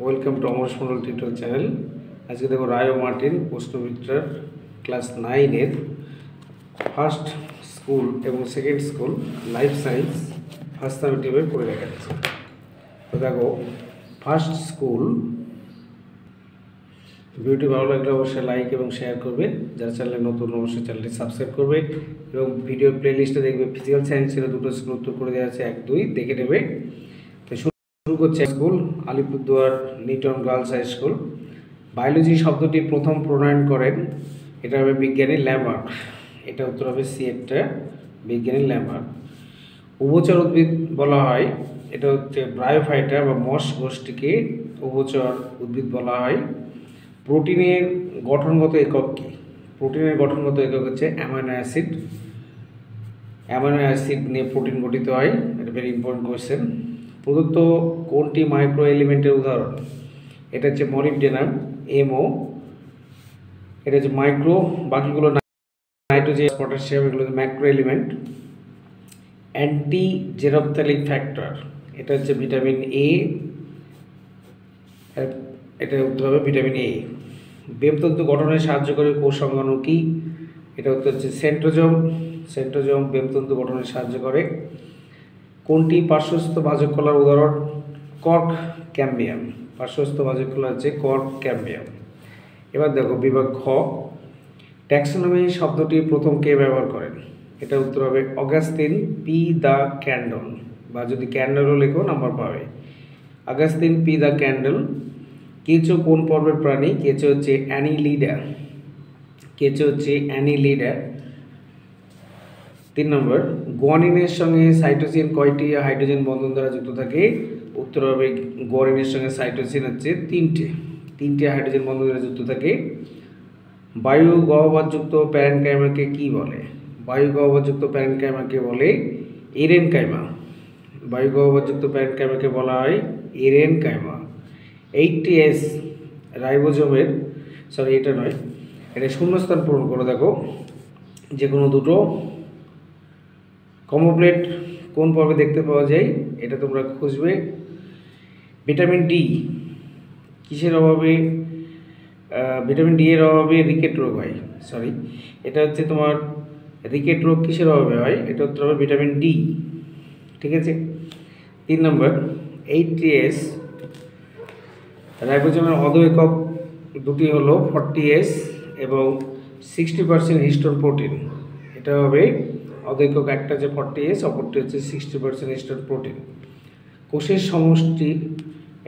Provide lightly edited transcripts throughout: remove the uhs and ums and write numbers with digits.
Welcome to Amaresh Mondal tutorial channel. আজকে দেখো রায় ও মার্টিন প্রশ্নবিদ্যার ক্লাস 9-এর ফার্স্ট স্কুল এবং second school life science first সামেটিভে করে দেখাচ্ছে। তো দেখো ফার্স্ট স্কুল ভিডিওটি ভালো লাগলে অবশ্যই লাইক এবং শেয়ার করবে, যারা চ্যানেলে নতুন অবশ্যই চ্যানেলটি সাবস্ক্রাইব করবে এবং ভিডিও প্লেলিস্টে দেখবে ফিজিক্যাল সায়েন্সের দুটো স্কুল উত্তর করে দেওয়া আছে, 1-2 দেখে নেবে। তো শুরু করছে school Alipurduar Newton girls high school. Biology শব্দটি প্রথম প্রণয়ন করেন, এটা হবে বিজ্ঞানী ল্যামার্ক। এটা উত্তর হবে সি একটা, বিজ্ঞানী ল্যামার্ক। উভচর উদ্ভিদ বলা হয়, এটা হচ্ছে ব্রায়োফাইটা বা মস গোষ্ঠীকে উভচর উদ্ভিদ বলা হয়। প্রোটিনের গঠনগত একক কী? প্রোটিনের গঠনগত একক হচ্ছে অ্যামাইনো অ্যাসিড। অ্যামাইনো অ্যাসিড নিয়ে প্রোটিন গঠিত হয়, এটা ভেরি ইম্পর্টেন্ট কোয়েশ্চেন। প্রদত্ত কোনটি মাইক্রো এলিমেন্টের উদাহরণ? এটা হচ্ছে মলিবডেনাম, এমও। এটা হচ্ছে মাইক্রো, বাকিগুলো নাইট্রোজেন, পটাশিয়াম, এগুলো ম্যাক্রো এলিমেন্ট। অ্যান্টি জেরপ্থ্যালিক ফ্যাক্টর, এটা হচ্ছে ভিটামিন এ, এটা উত্তর হবে ভিটামিন এ। বেমতন্তু গঠনে সাহায্য করে কোষ অঙ্গাণু কি? এটা উত্তর হচ্ছে সেন্ট্রোজোম। সেন্ট্রোজোম বেমতন্তু গঠনে সাহায্য করে। কোনটি পার্শ্বস্থ ভাজক কলার উদাহরণ? কর্ক ক্যাম্বিয়াম। পার্শ্বস্থ ভাজক কলা হচ্ছে কর্ক ক্যাম্বিয়াম। এবার দেখো বিভাগ খ, ট্যাক্সোনমি শব্দটি প্রথম কে ব্যবহার করেন? এটা উত্তর হবে অগাস্তিন পি দ্য ক্যান্ডল, বা যদি ক্যান্ডেলও লেখো নাম্বার পাবে। Augustin P the candle. কেঁচো কোন পর্বের প্রাণী? কেঁচো হচ্ছে অ্যানিলিডা। কেঁচো হচ্ছে অ্যানিলিডা। 3 নম্বর, গুয়ানিনের সঙ্গে সাইটোসিন কয়টি হাইড্রোজেন বন্ধন দ্বারা যুক্ত থাকে? উত্তর হবে গুয়ানিনের সঙ্গে সাইটোসিন হচ্ছে 3টে হাইড্রোজেন বন্ধন দ্বারা যুক্ত থাকে। বায়ু গহ্বরযুক্ত প্যারেনকাইমাকে কি বলে? বায়ু গহ্বরযুক্ত প্যারেনকাইমাকে বলে এরেনকাইমা। বায়ু গহ্বরযুক্ত প্যারেনকাইমাকে বলা হয় এরেনকাইমা। 80S রাইবোজোমের, সরি এটা নয়, এটা শূন্যস্থান পূরণ করে দেখো যে কোনো দুটো। কমোপ্লেট কোন পর্বে দেখতে পাওয়া যায়? এটা তোমরা খুঁজবে। ভিটামিন ডি কিসের অভাবে? ভিটামিন ডি এর অভাবে রিকেট রোগ হয়। সরি, এটা হচ্ছে তোমার রিকেট রোগ কিসের অভাবে হয়? এটা উত্তর হবে ভিটামিন ডি। ঠিক আছে। 3 নম্বর, 80S রাইবোজোমের অধ একক দুটি হলো 40S এবং 60% হিস্টোন প্রোটিন। এটা হবে অধ একক, একটা হচ্ছে 40S, অপরটি হচ্ছে 60% হিস্টোন প্রোটিন। কোষের সমষ্টি,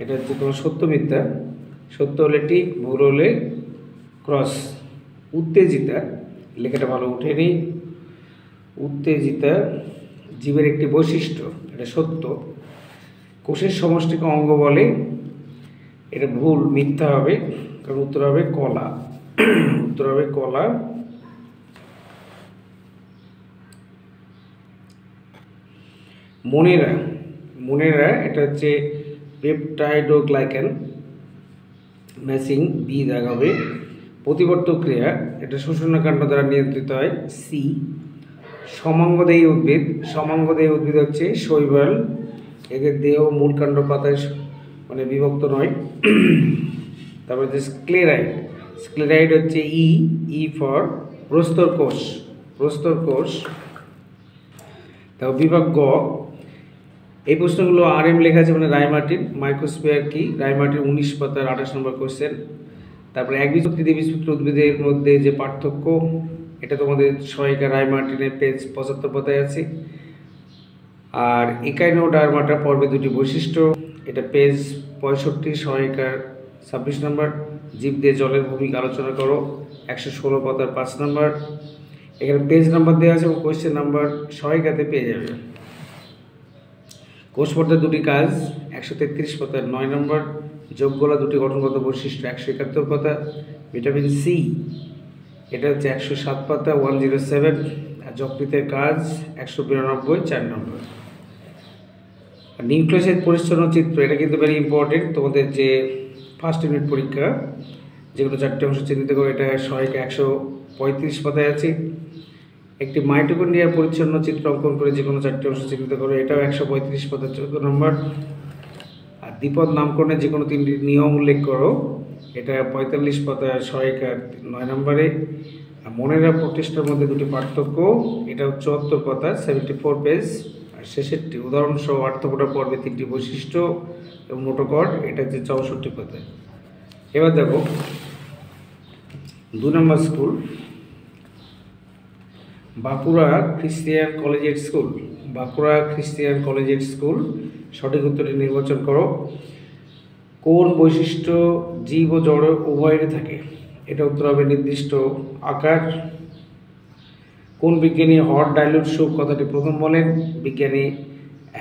এটা হচ্ছে তোমার সত্য মিথ্যা। সত্য হলে টিক, ভুল হলে ক্রস। উত্তেজিতা, লেখাটা ভালো উঠেনি। উত্তেজিতা জীবের একটি বৈশিষ্ট্য, এটা সত্য। কোষের সমষ্টিকে অঙ্গ বলে, এটা ভুল, মিথ্যা হবে, কারণ উত্তর হবে কলা। উত্তর হবে কলা। মনেরা এটা হচ্ছে পেপটাইডোগ্লাইকেন ম্যাসিং, বি দাগ হবে। প্রতিবর্তক ক্রিয়া, এটা শোষণকাণ্ড দ্বারা নিয়ন্ত্রিত হয়, সি। সমাঙ্গদেহী উদ্ভিদ হচ্ছে শৈবাল, এদের দেহ মূল কাণ্ড পাতায় মানে বিভক্ত নয়। তারপর হচ্ছে স্ক্লেরাইড হচ্ছে ই ফর প্রস্তর কোষ। তারপর বিভাগ গ, এই প্রশ্নগুলো RM লেখা আছে, মানে রায় মার্টিন। মাইক্রোস্ফিয়ার কি? রায় মার্টিন 19 পাতার 28 নম্বর কোশ্চেন। তারপরে একবীজপত্রী দ্বিবীজপত্রী উদ্ভিদের মধ্যে যে পার্থক্য, এটা তোমাদের সহায়িকা রায় মার্টিনের পেজ 75 পাতায় আছে। আর একাইনোডার্মাটা পর্বে দুটি বৈশিষ্ট্য, এটা পেজ 65, সহায়িকার 26 নম্বর। জীবদের জলের ভূমিকা আলোচনা করো, 116 পাতার 5 নম্বর। এখানে পেজ নাম্বার দেওয়া আছে এবং কোয়েশ্চেন নাম্বার সহায়িকাতে পেয়ে যাবে। কোষ পর্দার দুটি কাজ, 133 পাতার 9 নম্বর। যোগগোলা দুটি গঠনগত বৈশিষ্ট্য, 171 পাতা। ভিটামিন সি, এটা হচ্ছে 107 পাতা, 107। আর যকৃতের কাজ 192, 4 নম্বর। নিউক্লিয়াসের পরিচ্ছন্ন চিত্র, এটা কিন্তু ভেরি ইম্পর্টেন্ট তোমাদের যে ফার্স্ট ইউনিট পরীক্ষা, যেগুলো 4টে অংশ চিহ্নিত করে, এটা সহায়িকা 135 পাতায় আছে। একটি মাইটোকন্ড্রিয়ার পরিচ্ছন্ন চিত্র অঙ্কন করে যে কোনো 4টে অংশ চিহ্নিত করো, এটাও 135 পাতা 14 নম্বর। আর দ্বিপদ নামকরণে যে কোনো 3টি নিয়ম উল্লেখ করো। এটা 45 পাতা সহায়িকা 9 নম্বরে। মনের প্রতিষ্ঠার মধ্যে 2টি পার্থক্য, এটা 74 পাতা 74 পেজ। আর শেষেরটি উদাহরণসহ আর্থপোড়া পর্বে 3টি বৈশিষ্ট্য এবং নোটোকর্ড, এটা হচ্ছে 64 পাতায়। এবার দেখো 2 নম্বর school, Bankura Christian collegiate school. Bankura Christian collegiate school, সঠিক উত্তরটি নির্বাচন করো। কোন বৈশিষ্ট্য জীব ও জড় উভয়েরই থাকে? এটা উত্তর হবে নির্দিষ্ট আকার। কোন বিজ্ঞানী হট ডাইলুট স্যুপ কথাটি প্রথম বলেন? বিজ্ঞানী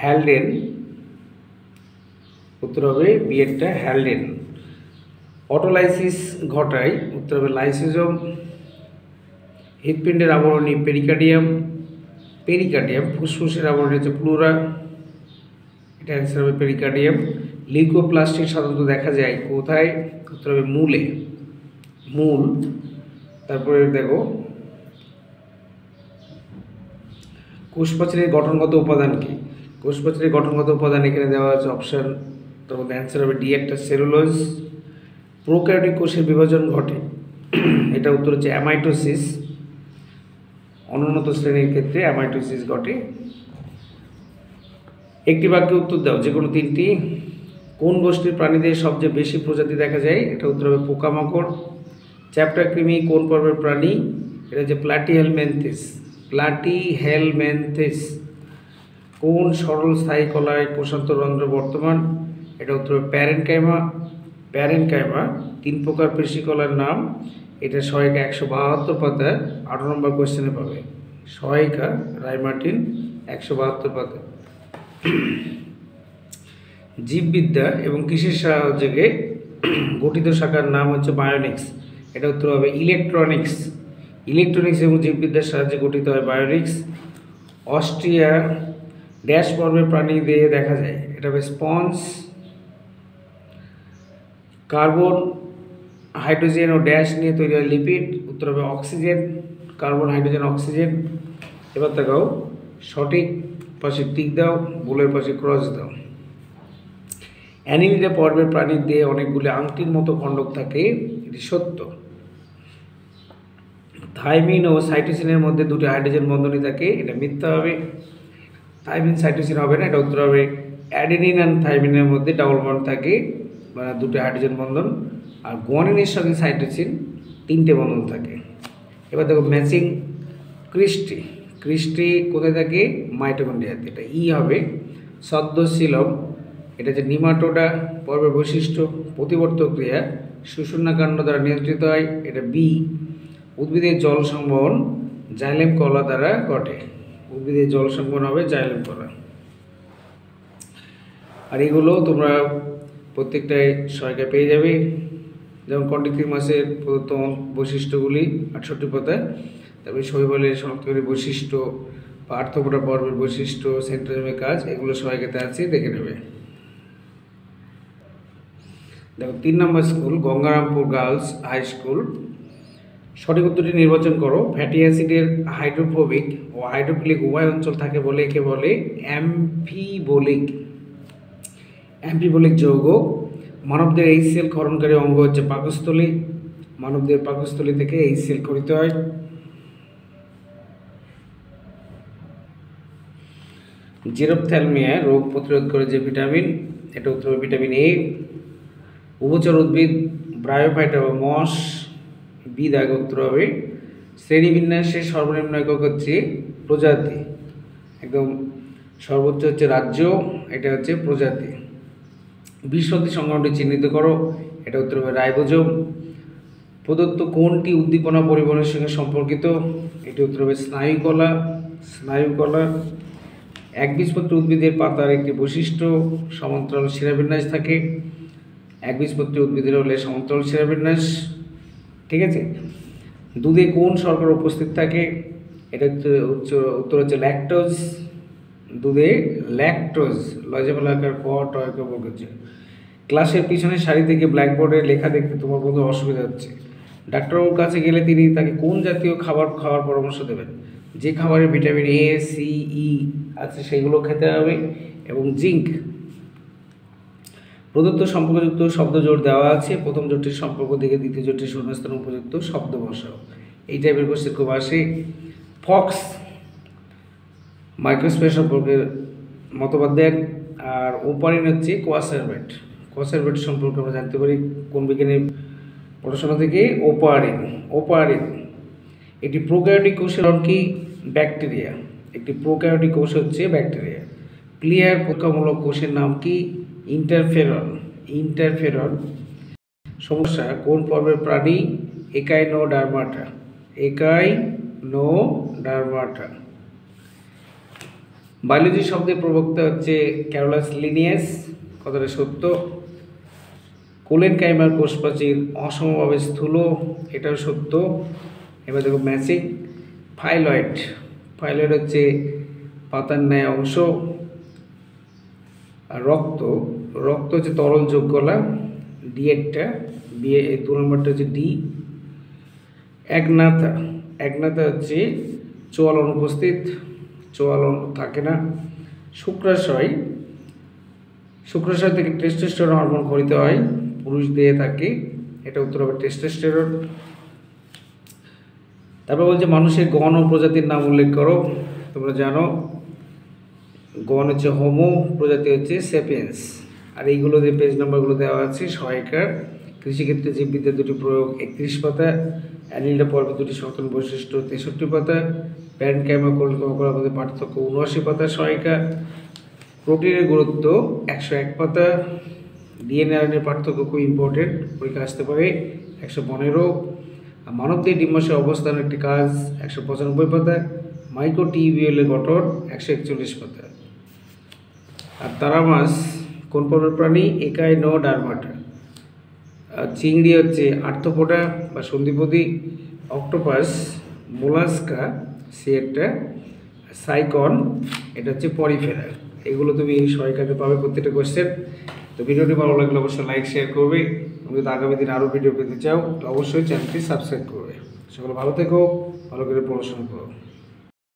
হ্যালডেন। উত্তর হবে বিয়েরটা হ্যালডেন। অটোলাইসিস ঘটায়? উত্তর হবে লাইসোজোম। হৃৎপিণ্ডের আবরণী পেরিকার্ডিয়াম। পেরিকার্ডিয়াম। ফুসফুসের আবরণী হচ্ছে প্লুরা, এটা অ্যান্সার হবে পেরিকার্ডিয়াম। লিউকোপ্লাস্টিক সাধারণত দেখা যায় কোথায়? উত্তর হবে মূলে, মূল। তারপরে দেখো কোষপ্রাচীরের গঠনগত উপাদান কি? কোষপ্রাচীরের গঠনগত উপাদান এখানে দেওয়া আছে অপশান, তার মধ্যে অ্যান্সার হবে ডি একটা সেলুলোজ। প্রোক্যারিওটিক কোষের বিভাজন ঘটে, এটা উত্তর হচ্ছে অ্যামাইটোসিস। অনুন্নত শ্রেণীর ক্ষেত্রে অ্যামাইটোসিস ঘটে। একটি বাক্যে উত্তর দাও যে কোনো 3টি। কোন গোষ্ঠীর প্রাণীদের সবচেয়ে বেশি প্রজাতি দেখা যায়? এটা উত্তর হবে পোকামাকড়। চ্যাপ্টার কৃমি কোন পর্বের প্রাণী? এটা হচ্ছে প্লাটিহেলমিনথেস। প্লাটিহেলমিনথেস। কোন সরল স্থায়ী কলায় কোষান্তররন্ধ্র বর্তমান? এটা উত্তর হবে প্যারেনকাইমা। প্যারেনকাইমা। 3 প্রকার পেশিকলার নাম, এটা সহায়িকা 172 পাতা 18 নম্বর কোয়েশ্চেনে পাবে। সহায়িকা রাইমার্টিন 172 পাতা। জীববিদ্যা এবং কৃষির সাহায্যে গঠিত শাখার নাম হচ্ছে বায়োনিক্স, এটা উত্তর হবে ইলেকট্রনিক্স। ইলেকট্রনিক্স এবং জীববিদ্যার সাহায্যে গঠিত হয় বায়োনিক্স। অস্ট্রিয়া ড্যাশ পর্বের প্রাণী দেহে দেখা যায়? এটা হবে স্পঞ্জ। কার্বন হাইড্রোজেন ও ড্যাশ নিয়ে তৈরি হয় লিপিড, উত্তর হবে অক্সিজেন। Carbon hydrogen oxygen. এবার দেখাও সঠিক পাশে টিক দাও, ভুলের পাশে ক্রস দাও। অ্যানিলিডা পর্বের প্রাণীর দেহে অনেকগুলি আংটির মতো খণ্ডক থাকে, এটি সত্য। থাইমিন ও সাইটোসিনের মধ্যে 2টি হাইড্রোজেন বন্ধনী থাকে, এটা মিথ্যা হবে। থাইমিন সাইটোসিন হবে না, এটা উত্তর হবে অ্যাডেনিন আর থাইমিনের মধ্যে ডাবল বন্ড থাকে, মানে 2টি হাইড্রোজেন বন্ধন। আর গুয়ানিনের সঙ্গে সাইটোসিন 3টে বন্ধন থাকে। এবার দেখো ম্যাচিং ক্রিস্টি। ক্রিস্টি কোথায় থাকে? মাইটোকন্ড্রিয়াতে, এটা ই হবে। সদ্যশীলম, এটা হচ্ছে নিমাটোডা পর্বের বৈশিষ্ট্য। প্রতিবর্ত ক্রিয়া সুষুম্নাকাণ্ড দ্বারা নিয়ন্ত্রিত হয়, এটা বি। উদ্ভিদের জল সংবহন জাইলেম কলা দ্বারা ঘটে। উদ্ভিদের জল সংবহন হবে জাইলেম কলা। আর এগুলো তোমরা প্রত্যেকটাই সহায়িকা পেয়ে যাবে, যেমন কন্টিক্রিক মাসের প্রদত্ত বৈশিষ্ট্যগুলি 68 পাতায়। তারপরে শৈবালের শনাক্তকারী বৈশিষ্ট্য বা আর্থ্রোপোডা পর্বের বৈশিষ্ট্য, সেন্ট্রোজোমের কাজ, এগুলো সহায়িকাতে আছে, দেখে নেবে। দেখো 3 নম্বর school Gangarampur girls high school. সঠিক উত্তরটি নির্বাচন করো। ফ্যাটি অ্যাসিডের হাইড্রোফোবিক ও হাইড্রোফিলিক উভয় অঞ্চল থাকে বলে একে বলে অ্যাম্ফিবোলিক। অ্যাম্ফিবোলিক যৌগ। মানবদের HCl ক্ষরণকারী অঙ্গ হচ্ছে পাকস্থলী। মানবদের পাকস্থলী থেকে HCl ক্ষরিত হয়। জেরপ্থ্যালমিয়া রোগ প্রতিরোধ করে যে ভিটামিন, এটা উত্তর হবে ভিটামিন এ। উভচর উদ্ভিদ ব্রায়োফাইটা বা মস, বি দাগ উত্তর হবে। শ্রেণীবিন্যাসের সর্বনিম্ন একক হচ্ছে প্রজাতি, একদম সর্বোচ্চ হচ্ছে রাজ্য, এটা হচ্ছে প্রজাতি। বিসন্ধি সংগঠনটি চিহ্নিত করো, এটা উত্তর হবে রাইবোজোম। প্রদত্ত কোনটি উদ্দীপনা পরিবহনের সঙ্গে সম্পর্কিত? এটি উত্তর হবে স্নায়ুকলা। স্নায়ুকলা। একবীজপত্রী উদ্ভিদের পাতার একটি বৈশিষ্ট্য সমান্তরাল শিরাবিন্যাস থাকে। একবীজপত্রী উদ্ভিদের হলে সমান্তরাল শিরাবিন্যাস, ঠিক আছে। দুধে কোন শর্করা উপস্থিত থাকে? এটা উত্তর হচ্ছে ল্যাকটোজ। দুধে ল্যাকটোজ, লজেবলাকার ক টয়ক বলছে। ক্লাসের পিছনের সারি থেকে ব্ল্যাকবোর্ডে লেখা দেখতে তোমার বন্ধু অসুবিধা হচ্ছে, ডাক্তারবাবুর কাছে গেলে তিনি তাকে কোন জাতীয় খাবার খাওয়ার পরামর্শ দেবেন? যে খাবারে ভিটামিন এ, সি, ই আছে সেগুলো খেতে হবে এবং জিঙ্ক। প্রদত্ত সম্পর্কযুক্ত শব্দ জোড় দেওয়া আছে, প্রথম জোটটির সম্পর্ক থেকে দ্বিতীয় জোটটির শূন্যস্থান উপযুক্ত শব্দ বসাও। এই টাইপের কোশ্চেন খুব আসে। ফক্স মাইক্রোস্পেস সম্পর্কে মতবাদ দেন। আর ওপারিন হচ্ছে কোয়াসারভেট। কোয়াসারভেট সম্পর্কে আমরা জানতে পারি কোন বিজ্ঞানের পড়াশোনা থেকে? ওপারিন একটি প্রোক্যারিওটিক কোষের নাম কি? ব্যাকটেরিয়া। একটি প্রোক্যারিওটিক কোষ হচ্ছে ব্যাকটেরিয়া। ক্লিয়ার পরীক্ষামূলক কোষের নাম কি? ইন্টারফেরন। সমস্যা, কোন পর্বের প্রাণী? একাইনোডার্মাটা। বায়োলজি শব্দের প্রবক্তা হচ্ছে ক্যারোলাস লিনিয়াস। কথাটা সত্য। কোলেনকাইমার কোষ প্রাচীর অসমভাবে স্থূল, এটাও সত্য। এবার দেখো ম্যাচিং। ফাইলয়েড হচ্ছে পাতার ন্যায় অংশ। আর রক্ত হচ্ছে তরল যোগকলা, ডি একটা, বিয়ে 2 নম্বরটা হচ্ছে ডি। অ্যাগনাতা হচ্ছে চোয়াল অনুপস্থিত, চোয়াল থাকে না। শুক্রাশয় থেকে টেস্টোস্টেরন হরমোন খরিত হয়, পুরুষদের থাকে, এটা উত্তর হবে টেস্টোস্টেরন। তারপর বলছে মানুষের গণ ও প্রজাতির নাম উল্লেখ করো। তোমরা জানো গণ হচ্ছে হোমো, প্রজাতি হচ্ছে সেপিয়েন্স। আর এইগুলো যে পেজ নাম্বারগুলো দেওয়া আছে সহায়িকার। কৃষিক্ষেত্রে জীববিদ্যার 2টি প্রয়োগ 31 পাতা। অ্যানিলডা পর্বে 2টি সনাতন বৈশিষ্ট্য 63 পাতা। প্যারেনকাইমা কোলকামার মধ্যে পার্থক্য 79 পাতা সহায়িকা। প্রোটিনের গুরুত্ব 101 পাতা। ডিএনএ আরএনএর পার্থক্য খুব ইম্পর্টেন্ট, পরীক্ষা আসতে পারে 115। মানবদেহে ডিম্বাশয় অবস্থানের একটি কাজ 195 পাতা। মাইক্রোটিবিউলের গঠন 141 পাতা। আর তারা মাছ কোন পর্বের প্রাণী? একাইনোডার্মাটা। চিংড়ি হচ্ছে আর্থ্রোপোডা বা সন্ধিপদী। অক্টোপাস, মোলাস্কা সে একটা, সাইকন এটা হচ্ছে পরিফেরা। এগুলো তুমি সহায়িকাতে পাবে প্রত্যেকটা কোয়েশ্চেন। তো ভিডিওটি ভালো লাগলে অবশ্যই লাইক শেয়ার করবে। তুমি যদি আগামী দিন আরও ভিডিও পেতে চাও তো অবশ্যই চ্যানেলটি সাবস্ক্রাইব করবে। সকলে ভালো থেকো, ভালো করে পড়াশোনা করো।